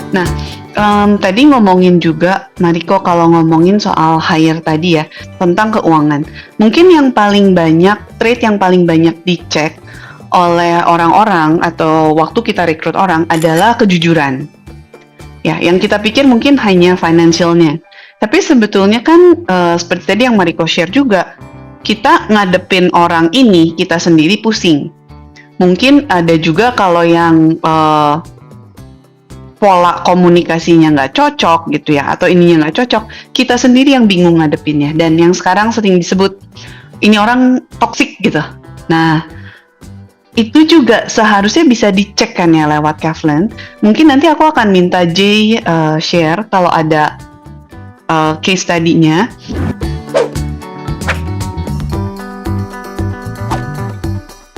Nah, tadi ngomongin juga, Mariko, kalau ngomongin soal hire tadi ya, tentang keuangan. Mungkin yang paling banyak, trait yang paling banyak dicek oleh orang-orang atau waktu kita rekrut orang adalah kejujuran. Ya, yang kita pikir mungkin hanya financialnya. Tapi sebetulnya kan seperti tadi yang Mariko share juga, kita ngadepin orang ini, kita sendiri pusing. Mungkin ada juga kalau yang pola komunikasinya nggak cocok gitu ya, atau ininya nggak cocok, kita sendiri yang bingung ngadepinnya. Dan yang sekarang sering disebut, ini orang toksik gitu. Nah, itu juga seharusnya bisa dicek kan ya lewat Kavlen. Mungkin nanti aku akan minta Jay share kalau ada case study-nya.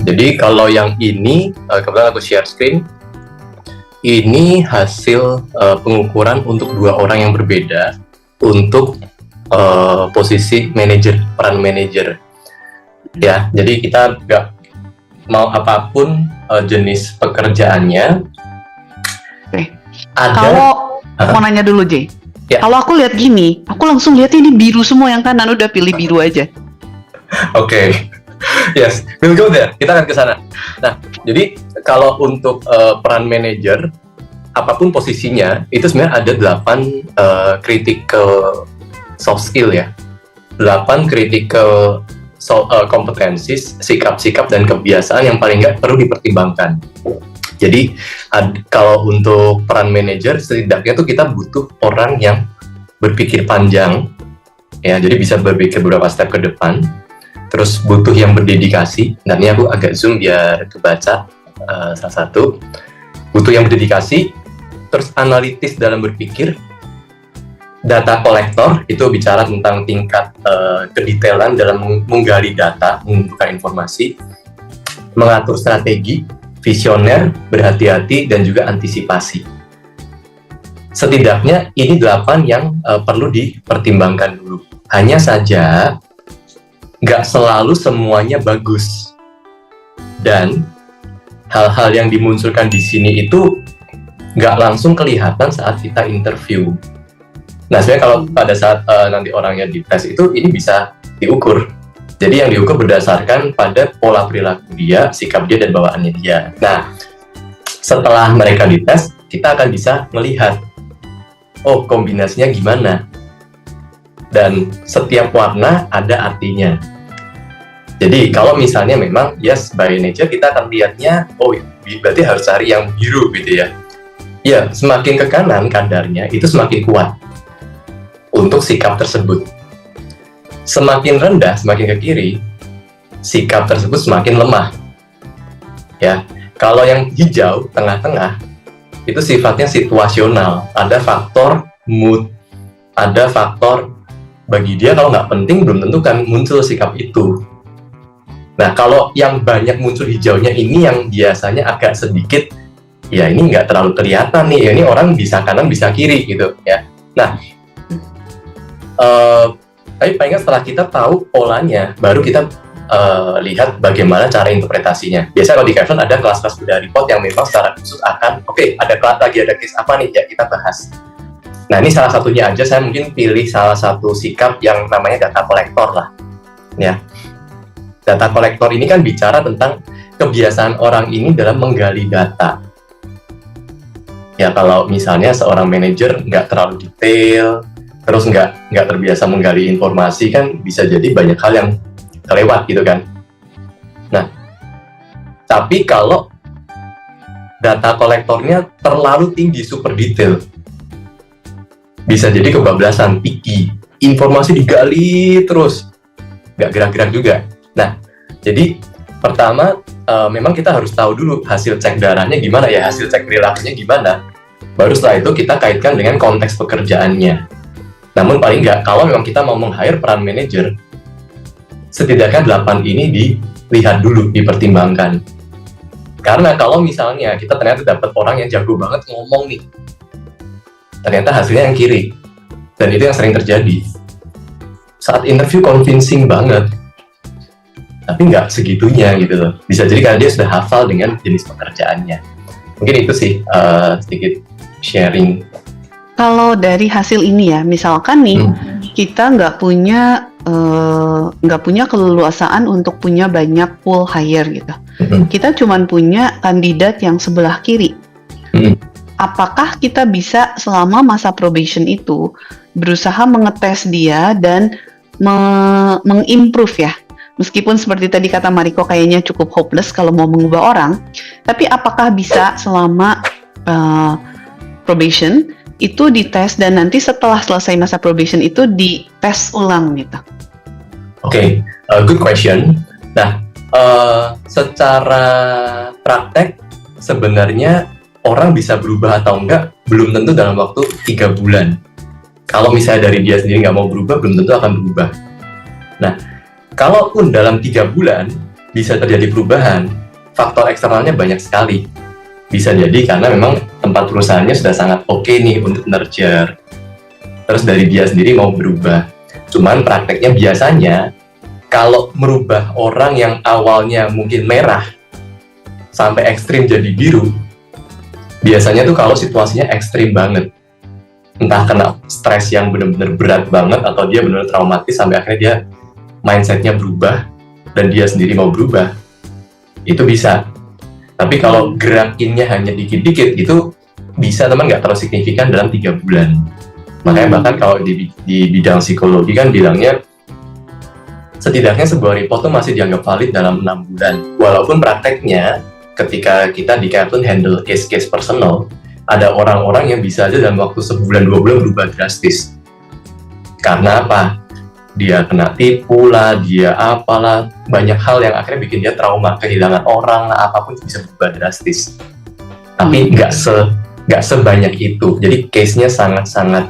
Jadi kalau yang ini, kebetulan aku share screen, ini hasil pengukuran untuk 2 orang yang berbeda untuk posisi manajer, peran manajer. Ya, jadi kita nggak mau apapun jenis pekerjaannya. Oke. Ada. Kalau mau nanya dulu, Jay. Ya. Kalau aku lihat gini, aku langsung lihat ini biru semua, yang kanan udah pilih biru aja. Oke. Yes, we'll go there. Kita akan ke sana. Nah, jadi kalau untuk peran manajer, apapun posisinya, itu sebenarnya ada 8 critical soft skill ya. 8 critical kompetensi, sikap-sikap dan kebiasaan yang paling nggak perlu dipertimbangkan. Jadi kalau untuk peran manajer, setidaknya tuh kita butuh orang yang berpikir panjang, ya. Jadi bisa berpikir beberapa step ke depan. Terus butuh yang berdedikasi. Nah, ini aku agak zoom biar kebaca salah satu. Butuh yang berdedikasi, terus analitis dalam berpikir. Data kolektor, itu bicara tentang tingkat kedetailan dalam menggali data, mengumpulkan informasi. Mengatur strategi, visioner, berhati-hati, dan juga antisipasi. Setidaknya ini 8 yang perlu dipertimbangkan dulu. Hanya saja nggak selalu semuanya bagus, dan hal-hal yang dimunculkan di sini itu nggak langsung kelihatan saat kita interview. Nah, sebenarnya kalau pada saat nanti orangnya dites itu, ini bisa diukur. Jadi yang diukur berdasarkan pada pola perilaku dia, sikap dia, dan bawaannya dia. Nah, setelah mereka dites, kita akan bisa melihat, oh, kombinasinya gimana. Dan setiap warna ada artinya. Jadi kalau misalnya memang yes by nature, kita akan lihatnya, oh, berarti harus cari yang biru gitu ya. Ya, semakin ke kanan kadarnya itu semakin kuat untuk sikap tersebut. Semakin rendah, semakin ke kiri, sikap tersebut semakin lemah. Ya, kalau yang hijau tengah-tengah itu sifatnya situasional. Ada faktor mood, ada faktor bagi dia kalau nggak penting belum tentu kan muncul sikap itu. Nah, kalau yang banyak muncul hijaunya ini yang biasanya agak sedikit, ya ini nggak terlalu kelihatan nih, ya ini orang bisa kanan bisa kiri gitu ya. Nah, tapi paling nggak setelah kita tahu polanya, baru kita lihat bagaimana cara interpretasinya. Biasanya kalau di Kavlen ada kelas-kelas Buddha report yang memang secara khusus akan, oke, ada case apa nih, ya kita bahas. Nah, ini salah satunya aja, saya mungkin pilih salah satu sikap yang namanya data kolektor lah. Ya, data kolektor ini kan bicara tentang kebiasaan orang ini dalam menggali data. Ya, kalau misalnya seorang manajer nggak terlalu detail, terus nggak terbiasa menggali informasi, kan bisa jadi banyak hal yang kelewat gitu kan. Nah, tapi kalau data kolektornya terlalu tinggi, super detail, bisa jadi kebablasan, picky, informasi digali terus, nggak gerak-gerak juga. Nah, jadi pertama memang kita harus tahu dulu hasil cek darahnya gimana ya, hasil cek perilakunya gimana. Baru setelah itu kita kaitkan dengan konteks pekerjaannya. Namun paling nggak, kalau memang kita mau meng-hire peran manajer, setidaknya 8 ini dilihat dulu, dipertimbangkan. Karena kalau misalnya kita ternyata dapat orang yang jago banget ngomong nih, ternyata hasilnya yang kiri, dan itu yang sering terjadi. Saat interview convincing banget, tapi nggak segitunya gitu loh. Bisa jadi karena dia sudah hafal dengan jenis pekerjaannya. Mungkin itu sih sedikit sharing. Kalau dari hasil ini ya, misalkan nih kita nggak punya keleluasaan untuk punya banyak pool hire gitu. Kita cuman punya kandidat yang sebelah kiri. Apakah kita bisa selama masa probation itu berusaha mengetes dia dan mengimprove ya? Meskipun seperti tadi kata Mariko kayaknya cukup hopeless kalau mau mengubah orang, tapi apakah bisa selama probation itu dites dan nanti setelah selesai masa probation itu dites ulang gitu? Oke, good question. Nah, secara praktek sebenarnya orang bisa berubah atau enggak belum tentu dalam waktu 3 bulan. Kalau misalnya dari dia sendiri nggak mau berubah, belum tentu akan berubah. Nah, kalaupun dalam 3 bulan bisa terjadi perubahan, faktor eksternalnya banyak sekali. Bisa jadi karena memang tempat perusahaannya sudah sangat oke nih untuk nurture. Terus dari dia sendiri mau berubah. Cuman prakteknya biasanya, kalau merubah orang yang awalnya mungkin merah, sampai ekstrim jadi biru, biasanya tuh kalau situasinya ekstrim banget. Entah kena stres yang benar-benar berat banget, atau dia benar-benar traumatis sampai akhirnya dia mindsetnya berubah, dan dia sendiri mau berubah, itu bisa. Tapi kalau gerakinnya hanya dikit-dikit, itu bisa teman nggak terlalu signifikan dalam 3 bulan. Makanya bahkan kalau di bidang psikologi kan bilangnya, setidaknya sebuah report tuh masih dianggap valid dalam 6 bulan. Walaupun prakteknya, ketika kita di Kaplan handle case-case personal, ada orang-orang yang bisa aja dalam waktu sebulan 2 bulan berubah drastis. Karena apa? Dia kena tipu lah, dia apalah, banyak hal yang akhirnya bikin dia trauma, kehilangan orang lah, apapun bisa berubah drastis. Tapi nggak sebanyak itu, jadi case-nya sangat-sangat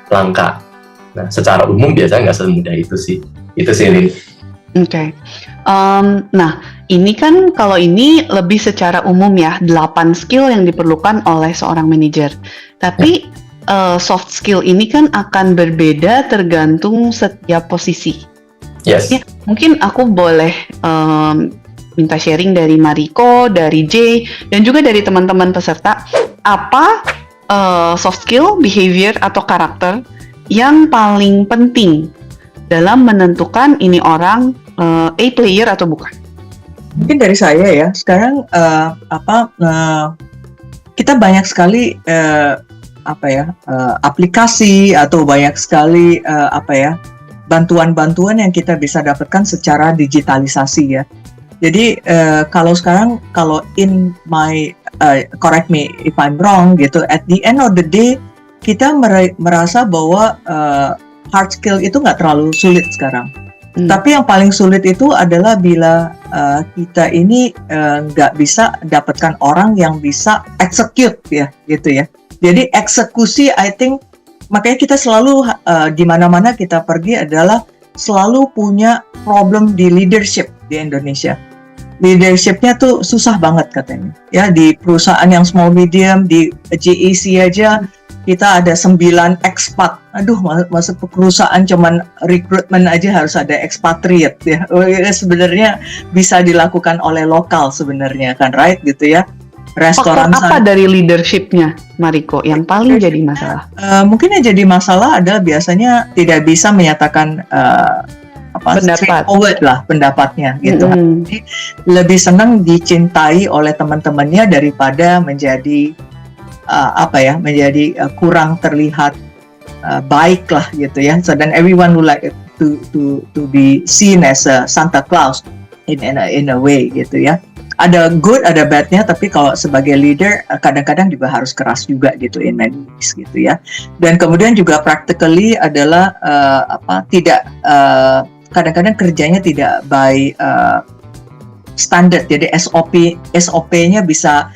langka. Nah, secara umum biasanya nggak semudah itu sih Lin. Oke. Nah, ini kan kalau ini lebih secara umum ya, 8 skill yang diperlukan oleh seorang manajer. Tapi soft skill ini kan akan berbeda tergantung setiap posisi. Yes. Ya, mungkin aku boleh minta sharing dari Mariko, dari Jay, dan juga dari teman-teman peserta, apa soft skill, behavior, atau karakter yang paling penting dalam menentukan ini orang A player atau bukan? Mungkin dari saya ya, sekarang kita banyak sekali aplikasi atau banyak sekali bantuan-bantuan yang kita bisa dapatkan secara digitalisasi ya. Jadi kalau in my correct me if I'm wrong gitu, at the end of the day kita merasa bahwa hard skill itu nggak terlalu sulit sekarang. Tapi yang paling sulit itu adalah bila kita ini nggak bisa dapatkan orang yang bisa execute ya gitu ya. Jadi eksekusi, I think makanya kita selalu di mana-mana kita pergi adalah selalu punya problem di leadership di Indonesia. Leadershipnya tuh susah banget katanya. Ya di perusahaan yang small medium di JEC aja kita ada 9 expat. Aduh, masuk perusahaan cuman rekrutmen aja harus ada expatriate ya. Sebenarnya bisa dilakukan oleh lokal sebenarnya kan, right gitu ya. Restoran apa dari leadershipnya, Mariko, yang paling jadi masalah? Mungkin yang jadi masalah adalah biasanya tidak bisa menyatakan straightforward lah pendapatnya gitu. Jadi lebih senang dicintai oleh teman-temannya daripada menjadi kurang terlihat baik lah gitu ya. So then everyone would like to be seen as a Santa Claus in a way gitu ya. Ada good, ada badnya, tapi kalau sebagai leader kadang-kadang juga harus keras juga gitu in many ways gitu ya. Dan kemudian juga practically adalah kadang-kadang kerjanya tidak by standard, jadi SOP-nya bisa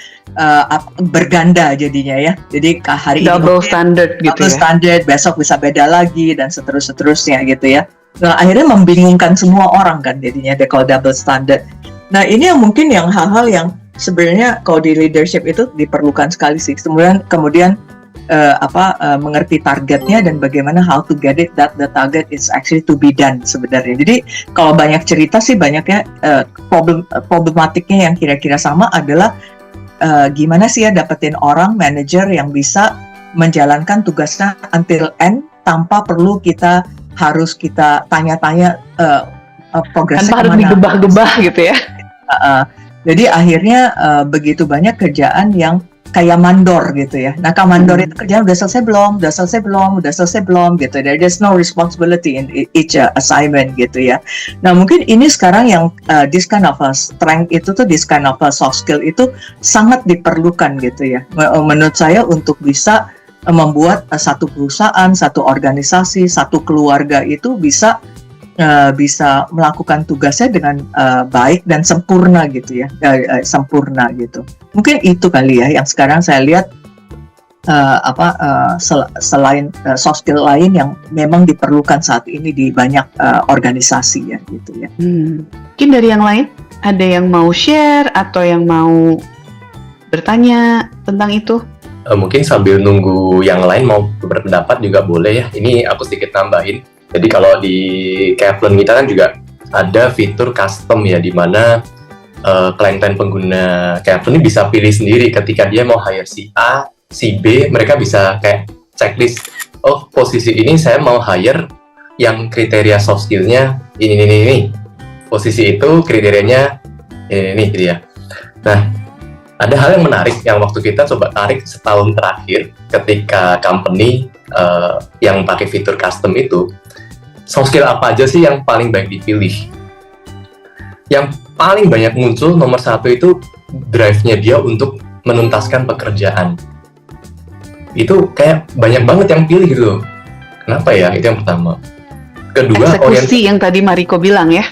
berganda jadinya ya. Jadi hari ini double standard gitu ya. Double standard, besok bisa beda lagi dan seterusnya gitu ya. Nah akhirnya membingungkan semua orang kan jadinya kalau double standard. Nah ini yang mungkin yang hal-hal yang sebenarnya kalau di leadership itu diperlukan sekali sih. Kemudian mengerti targetnya dan bagaimana how to get it that the target is actually to be done sebenarnya. Jadi kalau banyak cerita sih banyaknya problematiknya yang kira-kira sama adalah gimana sih ya dapetin orang manager yang bisa menjalankan tugasnya until end tanpa perlu harus kita tanya-tanya progresnya Tanpa harus kemana. digebah-gebah gitu ya. Jadi akhirnya begitu banyak kerjaan yang kayak mandor gitu ya. Nah, mandor itu kerjaan udah selesai belum gitu. There's no responsibility in each assignment gitu ya. Nah, mungkin ini sekarang yang this kind of a strength itu tuh, this kind of a soft skill itu sangat diperlukan gitu ya. Menurut saya untuk bisa membuat satu perusahaan, satu organisasi, satu keluarga itu bisa melakukan tugasnya dengan baik dan sempurna gitu ya, sempurna gitu. Mungkin itu kali ya yang sekarang saya lihat selain soft skill lain yang memang diperlukan saat ini di banyak organisasi ya gitu ya. Mungkin dari yang lain ada yang mau share atau yang mau bertanya tentang itu? Mungkin sambil nunggu yang lain mau berpendapat juga boleh ya. Ini aku sedikit nambahin. Jadi kalau di Kavlen kita kan juga ada fitur custom ya, di mana klien-klien pengguna Kavlen ini bisa pilih sendiri ketika dia mau hire si A, si B, mereka bisa kayak checklist. Oh, posisi ini saya mau hire yang kriteria soft skill-nya ini. Posisi itu kriterianya ini gitu ya. Nah, ada hal yang menarik yang waktu kita coba tarik setahun terakhir ketika company yang pakai fitur custom itu, soft skill apa aja sih yang paling baik dipilih? Yang paling banyak muncul nomor satu itu drive-nya dia untuk menuntaskan pekerjaan. Itu kayak banyak banget yang pilih gitu. Kenapa ya? Itu yang pertama. Kedua, eksekusi yang tadi Mariko bilang ya.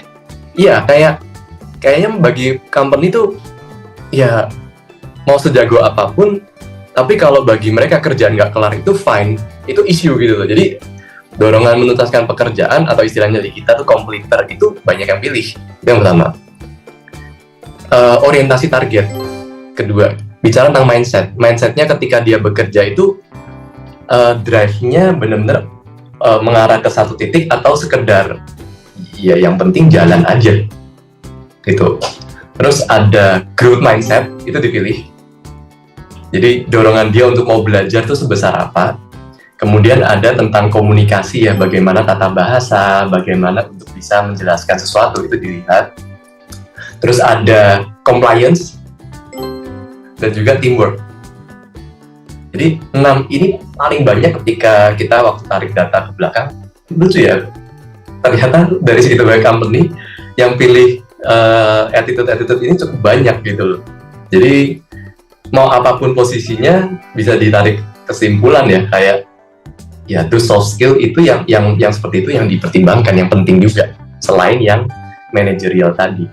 Iya, kayaknya bagi company tuh ya mau sejago apapun, tapi kalau bagi mereka kerjaan nggak kelar itu fine, itu issue gitu loh. Jadi dorongan menuntaskan pekerjaan atau istilahnya di kita tuh completer itu banyak yang pilih. Itu yang pertama. Orientasi target. Kedua, bicara tentang mindsetnya ketika dia bekerja itu drive-nya benar-benar mengarah ke satu titik atau sekedar ya yang penting jalan aja gitu. Terus ada growth mindset, itu dipilih. Jadi dorongan dia untuk mau belajar tuh sebesar apa. Kemudian ada tentang komunikasi ya, bagaimana tata bahasa, bagaimana untuk bisa menjelaskan sesuatu, itu dilihat. Terus ada compliance dan juga teamwork. Jadi 6 ini paling banyak ketika kita waktu tarik data ke belakang. Lucu ya, ternyata dari segitu banyak company yang pilih attitude ini cukup banyak gitu loh. Jadi mau apapun posisinya bisa ditarik kesimpulan ya, kayak ya tuh soft skill itu yang seperti itu yang dipertimbangkan, yang penting juga selain yang manajerial tadi.